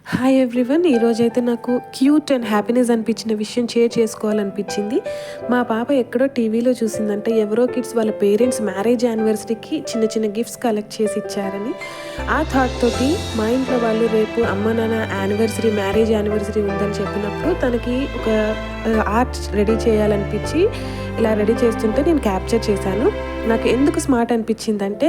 Hi everyone. ఈరోజైతే నాకు cute and happiness అనిపించిన విషయం షేర్ చేసుకోవాలనిపించింది. మా పాప ఎక్కడో టీవీలో చూసిందంటే ఎవరో కిడ్స్ వాళ్ళ పేరెంట్స్ మ్యారేజ్ యానివర్సరీకి చిన్న చిన్న గిఫ్ట్స్ కలెక్ట్ చేసి ఇచ్చారని. ఆ థాట్ తోటి మా ఇంట్లో వాళ్ళు రేపు అమ్మ నాన్న యానివర్సరీ మ్యారేజ్ యానివర్సరీ ఉందని చెప్పినప్పుడు తనకి ఒక ఆర్ట్ రెడీ చేయాలనిపించి ఇలా రెడీ చేస్తుంటే నేను క్యాప్చర్ చేశాను. నాకు ఎందుకు స్మార్ట్ అనిపించిందంటే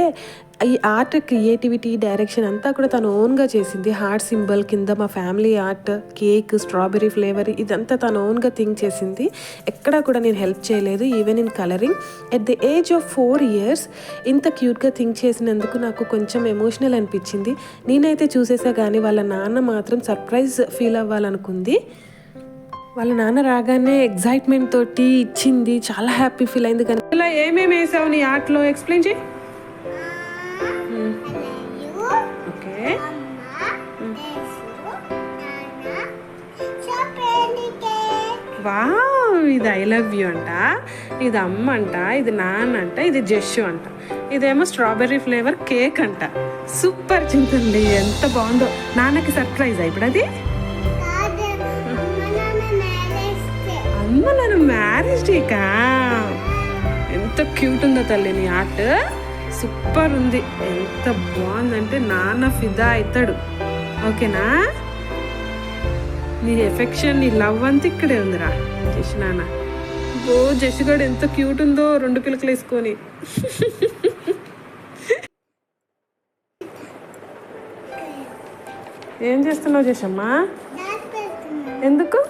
ఈ ఆర్ట్ క్రియేటివిటీ డైరెక్షన్ అంతా కూడా తను ఓన్గా చేసింది. హార్ట్ సింబల్ కింద మా family art, cake, strawberry flavour ఇదంతా తను ఓన్గా థింక్ చేసింది. ఎక్కడా కూడా నేను హెల్ప్ చేయలేదు, even in colouring. At the age of 4 years ఇంత క్యూట్గా థింక్ చేసినందుకు నాకు కొంచెం ఎమోషనల్ అనిపించింది. నేనైతే చూసేసా కానీ వాళ్ళ నాన్న మాత్రం సర్ప్రైజ్ ఫీల్ అవ్వాలనుకుంది. వాళ్ళ నాన్న రాగానే ఎగ్జైట్మెంట్ తోటి ఇచ్చింది, చాలా హ్యాపీ ఫీల్ అయింది. కానీ ఇలా ఏమేమి వేసావు నీ ఆర్ట్లో ఎక్స్ప్లెయిన్ చేయి. ఓకే, వావ్, ఇది ఐ లవ్ యూ అంట, ఇది అమ్మ అంట, ఇది నాన్న అంట, ఇది జస్సు అంట, ఇదేమో స్ట్రాబెర్రీ ఫ్లేవర్ కేక్ అంట. సూపర్ చింతండి, ఎంత బాగుందో. నాన్నకి సర్ప్రైజ్ ఇప్పుడు అది. అమ్మ నాన్న మ్యారేజ్ డేకా, ఎంత క్యూట్ ఉందో తల్లి నీ ఆర్ట్. సూపర్ ఉంది, ఎంత బాగుందంటే నాన్న ఫిదా అవుతాడు. ఓకేనా, నీ ఎఫెక్షన్, నీ లవ్ అంతా ఇక్కడే ఉందిరా జష్ నాన్న. ఓ జషిగాడు ఎంత క్యూట్ ఉందో, 2 పిలకలు వేసుకొని. ఏం చేస్తున్నావు జషమ్మా? ఎందుకు?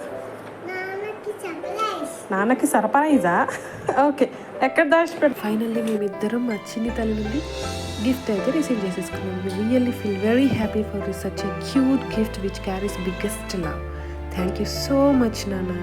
నాన్నకి సర్ప్రైజా? ఓకే, ఎక్కడ దాచిపెట్టు. ఫైనల్లీ మేమిద్దరం మా చిన్ని తల్లి నుండి గిఫ్ట్ అయితే రిసీవ్ చేసేసుకున్నాం. We really feel very happy for such a cute gift which carries biggest love. Thank you so much నాన్న.